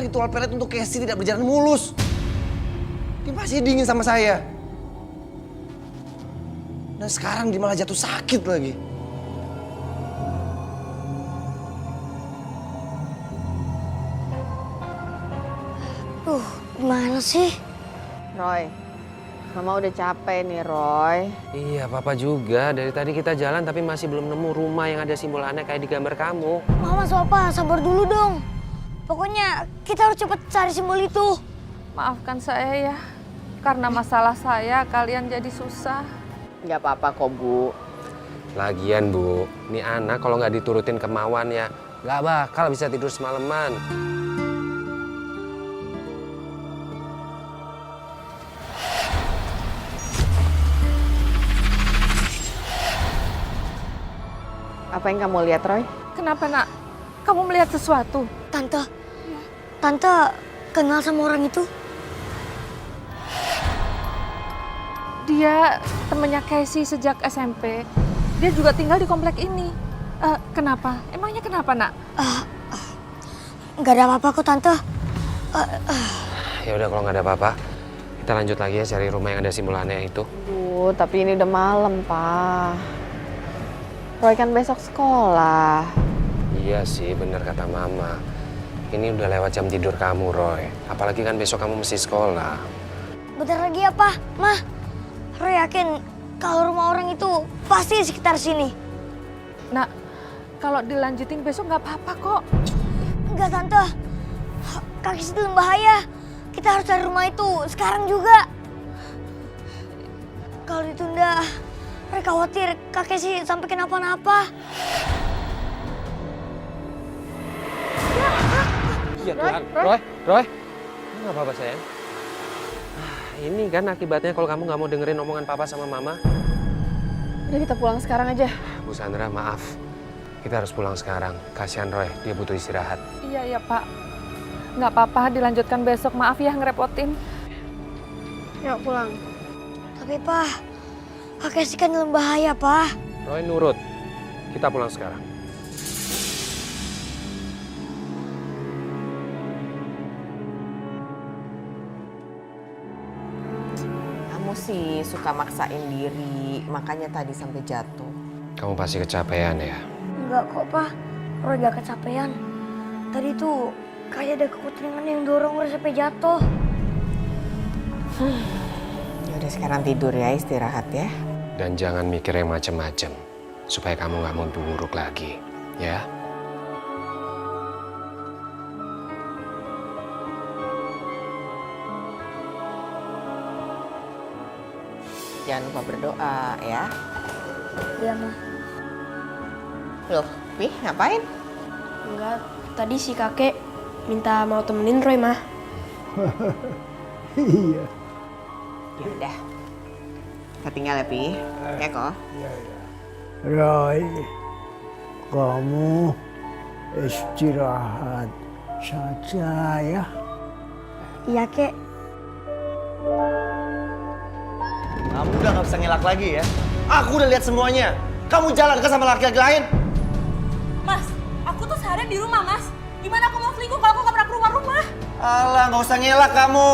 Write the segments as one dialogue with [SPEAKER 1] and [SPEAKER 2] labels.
[SPEAKER 1] ritual pelet untuk Casey tidak berjalan mulus. Dia masih dingin sama saya. Dan sekarang dia malah jatuh sakit lagi.
[SPEAKER 2] Gimana sih?
[SPEAKER 3] Roy, Mama udah capek nih, Roy.
[SPEAKER 4] Iya, Papa juga. Dari tadi kita jalan tapi masih belum nemu rumah yang ada simbol aneh kayak di gambar kamu.
[SPEAKER 2] Mama sama Papa, sabar dulu dong. Pokoknya kita harus cepet cari simbol itu.
[SPEAKER 3] Maafkan saya ya, karena masalah saya kalian jadi susah. Nggak apa-apa kok, Bu.
[SPEAKER 4] Lagian, Bu, nih anak kalau nggak diturutin kemauan ya nggak bakal bisa tidur semalaman.
[SPEAKER 3] Apa yang kamu lihat, Roy? Kenapa, Nak? Kamu melihat sesuatu?
[SPEAKER 2] Tante kenal sama orang itu?
[SPEAKER 3] Dia temennya Casey sejak SMP. Dia juga tinggal di komplek ini. Kenapa? Emangnya kenapa, Nak?
[SPEAKER 2] Nggak ada apa-apa kok, Tante.
[SPEAKER 4] Ya udah kalau nggak ada apa-apa, kita lanjut lagi ya cari rumah yang ada simbol aneh itu.
[SPEAKER 3] Tapi ini udah malam, Pak. Roy kan besok sekolah.
[SPEAKER 4] Iya sih, benar kata Mama. Ini udah lewat jam tidur kamu, Roy. Apalagi kan besok kamu mesti sekolah.
[SPEAKER 2] Bentar lagi apa, Mah? Roy yakin kalau rumah orang itu pasti di sekitar sini.
[SPEAKER 3] Nak, kalau dilanjutin besok nggak apa-apa kok.
[SPEAKER 2] Enggak, Tante. Kaki itu dalam bahaya. Kita harus cari rumah itu sekarang juga. Kalau ditunda, Roy khawatir kakek sih sampai kenapa-napa.
[SPEAKER 4] Iya Tuhan. Roy. Nggak apa-apa sayang. Ini kan akibatnya kalau kamu nggak mau dengerin omongan Papa sama Mama.
[SPEAKER 3] Udah kita pulang sekarang aja.
[SPEAKER 4] Bu Sandra, maaf. Kita harus pulang sekarang. Kasihan Roy, dia butuh istirahat.
[SPEAKER 3] Iya, Pak. Nggak apa-apa, dilanjutkan besok. Maaf ya ngerepotin. Yuk pulang.
[SPEAKER 2] Tapi, Pak, kakek sih kan dalam bahaya, Pak.
[SPEAKER 4] Roy nurut. Kita pulang sekarang.
[SPEAKER 5] Kamu sih suka maksain diri, makanya tadi sampai jatuh.
[SPEAKER 4] Kamu pasti kecapean ya?
[SPEAKER 2] Enggak kok, Pak. Roy gak kecapean. Tadi tuh kayak ada kekutringan yang dorong Roy sampai jatuh.
[SPEAKER 5] Yaudah sekarang tidur ya, istirahat ya.
[SPEAKER 4] Dan jangan mikir yang macem-macem. Supaya kamu nggak mau buruk lagi. Ya?
[SPEAKER 5] Jangan lupa berdoa ya.
[SPEAKER 2] Iya, Mah.
[SPEAKER 5] Loh, Pi ngapain?
[SPEAKER 6] Enggak, tadi si kakek minta mau temenin Roy, Mah.
[SPEAKER 7] Iya.
[SPEAKER 5] Ya udah. Kita tinggal ya, Pi. Ya kok.
[SPEAKER 7] Roy, kamu istirahat saja ya.
[SPEAKER 2] Iya, Kek.
[SPEAKER 1] Kamu udah gak bisa ngelak lagi ya. Aku udah lihat semuanya. Kamu jalan ke sama laki-laki lain.
[SPEAKER 8] Mas, aku tuh seharian di rumah, Mas. Gimana aku mau selingkuh kalau aku gak pernah ke rumah-rumah?
[SPEAKER 1] Alah, gak usah ngelak kamu.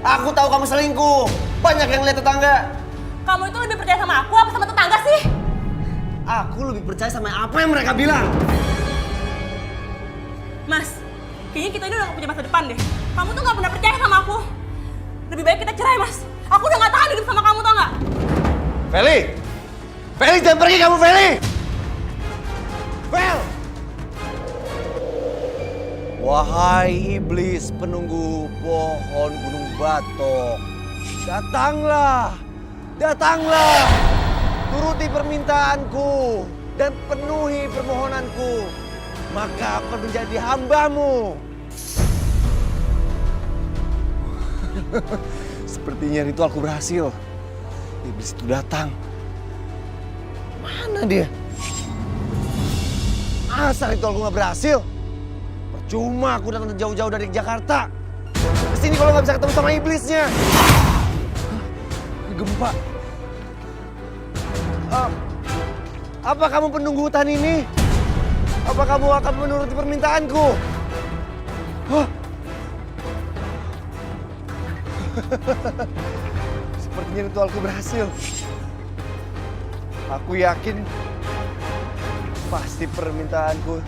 [SPEAKER 1] Aku tahu kamu selingkuh. Banyak yang lihat tetangga.
[SPEAKER 8] Kamu itu lebih percaya sama aku apa sama tetangga sih?
[SPEAKER 1] Aku lebih percaya sama apa yang mereka bilang.
[SPEAKER 8] Mas, kayaknya kita ini udah gak punya masa depan deh. Kamu tuh gak pernah percaya sama aku. Lebih baik kita cerai, Mas. Aku udah gak tahan hidup sama kamu, tau gak?
[SPEAKER 1] Feli! Feli, jangan pergi kamu, Feli! Fel! Wahai iblis penunggu pohon gunung batok, datanglah, datanglah, turuti permintaanku dan penuhi permohonanku, maka aku akan menjadi hambamu. Sepertinya ritualku berhasil. Iblis itu datang. Mana dia? Asal ritualku nggak berhasil. Percuma aku datang jauh-jauh dari Jakarta. Kesini kalau nggak bisa ketemu sama iblisnya. Gempa. Apa kamu penunggu hutan ini? Apa kamu akan menuruti permintaanku? Hah? Sepertinya ritualku berhasil. Aku yakin pasti permintaanku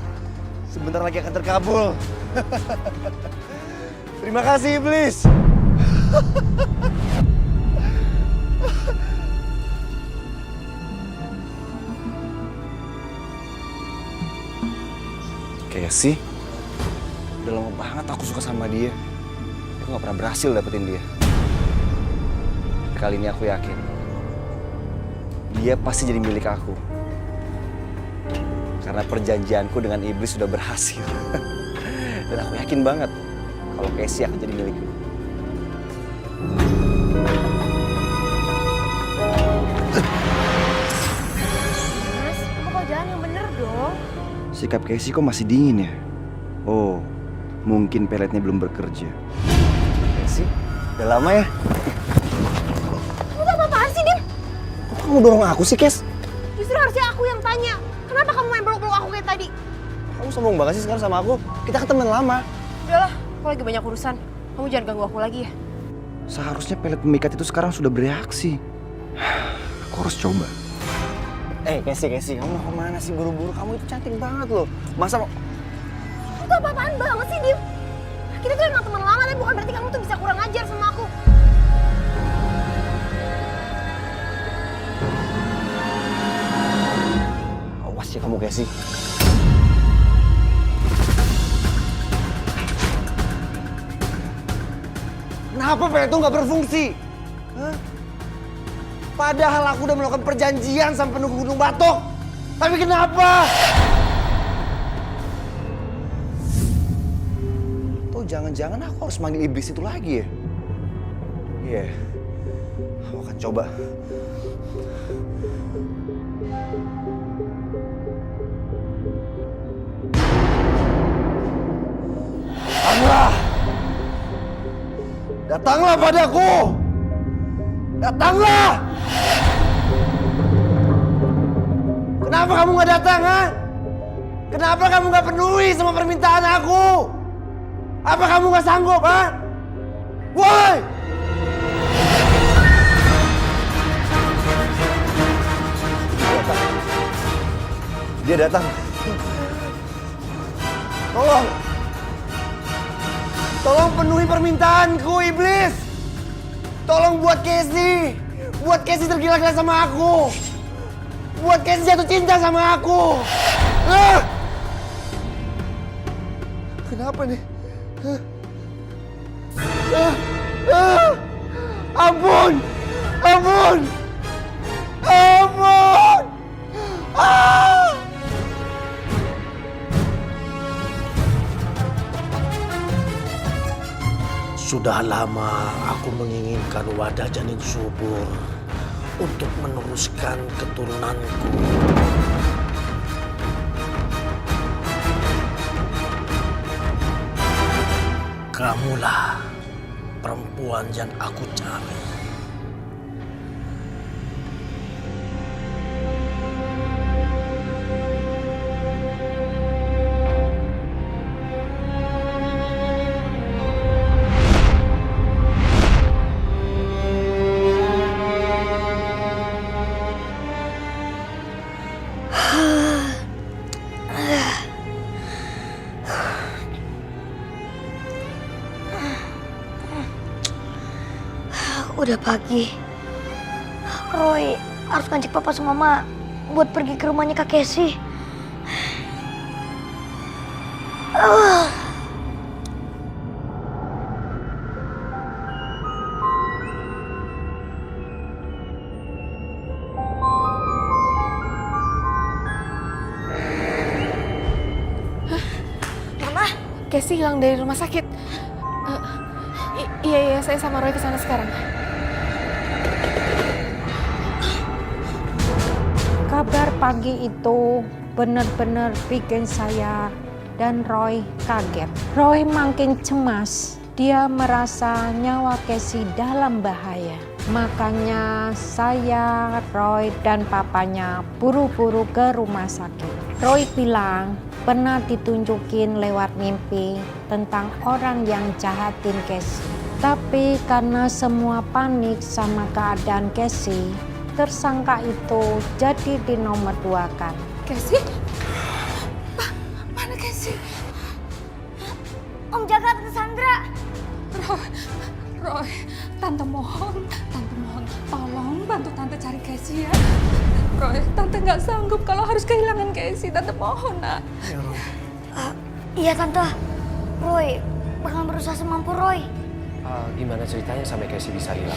[SPEAKER 1] sebentar lagi akan terkabul. Terima kasih, iblis. Casey, udah lama banget aku suka sama dia. Aku gak pernah berhasil dapetin dia. Kali ini aku yakin dia pasti jadi milik aku. Karena perjanjianku dengan iblis sudah berhasil. Dan aku yakin banget kalau Casey akan jadi milikku.
[SPEAKER 2] Mas, kamu kok jalan yang bener dong.
[SPEAKER 1] Sikap Casey kok masih dingin ya? Oh, mungkin peletnya belum bekerja. Casey, udah lama ya?
[SPEAKER 2] Kamu tuh apa-apaan sih, Dim?
[SPEAKER 1] Kok kamu dorong aku sih, Kes?
[SPEAKER 2] Justru harusnya aku yang tanya. Kenapa kamu main peluk-peluk aku kayak tadi?
[SPEAKER 1] Kamu sombong banget sih sekarang sama aku. Kita kan teman lama.
[SPEAKER 6] Udahlah, aku lagi banyak urusan. Kamu jangan ganggu aku lagi ya.
[SPEAKER 1] Seharusnya pelet pemikat itu sekarang sudah bereaksi. Aku harus coba. Casey, kamu mau kemana sih buru-buru? Kamu itu cantik banget loh. Masa mau...
[SPEAKER 2] Kamu tuh apa-apaan banget sih, Dim? Kita tuh emang teman lama, tapi bukan berarti kamu tuh bisa kurang ajar sama aku.
[SPEAKER 1] Awas ya kamu, Casey. Kenapa pelet itu nggak berfungsi? Hah? Padahal aku udah melakukan perjanjian sama penunggu Gunung Batok. Tapi kenapa? Tuh jangan-jangan aku harus manggil iblis itu lagi ya? Iya, aku akan coba. Datanglah! Datanglah padaku! Datanglah! Kenapa kamu gak datang, ha? Kenapa kamu gak penuhi sama permintaan aku? Apa kamu gak sanggup, ha? Woi! Dia datang. Tolong! Tolong penuhi permintaanku, iblis! Tolong buat Casey! Buat Casey tergila-gila sama aku! Buat Casey jatuh cinta sama aku! Ah! Kenapa nih? Ampun! Ampun! Ampun! Ah!
[SPEAKER 7] Sudah lama aku menginginkan wadah janin subur untuk meneruskan keturunanku. Kamulah perempuan yang aku cari.
[SPEAKER 2] Udah pagi. Roy harus ngajak papa sama mama buat pergi ke rumahnya Kak Casey.
[SPEAKER 6] Mama, Casey hilang dari rumah sakit. Iya, saya sama Roy kesana sekarang.
[SPEAKER 9] Kabar pagi itu benar-benar bikin saya dan Roy kaget. Roy makin cemas. Dia merasa nyawa Casey dalam bahaya. Makanya saya, Roy, dan papanya buru-buru ke rumah sakit. Roy bilang pernah ditunjukin lewat mimpi tentang orang yang jahatin Casey. Tapi karena semua panik sama keadaan Casey, tersangka itu jadi dinomorduakan.
[SPEAKER 3] Casey? Mana Casey?
[SPEAKER 2] Om jaga Tante Sandra.
[SPEAKER 3] Roy, Tante mohon, tolong bantu Tante cari Casey ya. Roy, Tante nggak sanggup kalau harus kehilangan Casey. Tante mohon, nak.
[SPEAKER 7] Ya, Roy.
[SPEAKER 2] Iya Tante, Roy bakal berusaha semampu Roy.
[SPEAKER 4] Gimana ceritanya sampai Casey bisa hilang?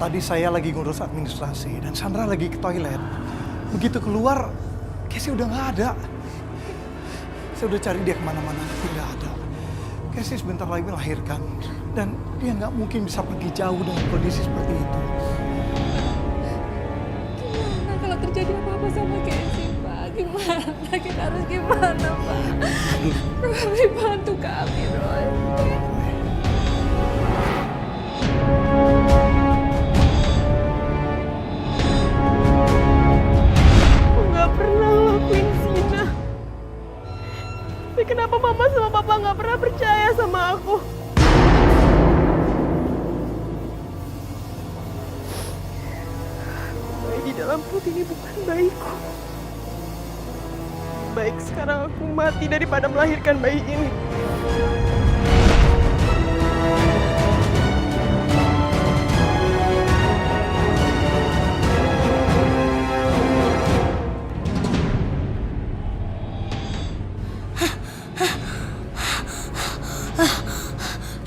[SPEAKER 10] Tadi saya lagi ngurus administrasi dan Sandra lagi ke toilet. Begitu keluar, Casey udah nggak ada. Saya udah cari dia kemana-mana, tapi nggak ada. Casey sebentar lagi melahirkan dan dia nggak mungkin bisa pergi jauh dengan kondisi seperti itu.
[SPEAKER 3] Gimana kalau terjadi apa-apa sama Casey, Pak? Gimana? Kita harus gimana, Pak? Roy, bantu kami, Roy.
[SPEAKER 8] Aku nggak pernah ngelakuin zina. Tapi kenapa mama sama papa nggak pernah percaya sama aku? Bayi di dalam perut ini bukan bayiku. Baik sekarang aku mati daripada melahirkan bayi ini.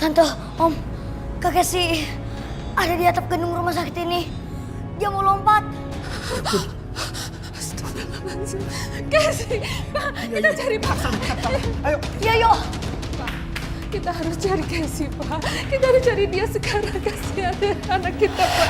[SPEAKER 2] Tante, Om, Kak Casey ada di atap gedung rumah sakit ini. Dia mau lompat.
[SPEAKER 3] Casey, Pak, kita cari Pak.
[SPEAKER 10] Ayo.
[SPEAKER 2] Iya, yuk.
[SPEAKER 3] Pak, kita harus cari Casey, Pak. Kita harus cari dia sekarang. Kasihan anak kita, Pak.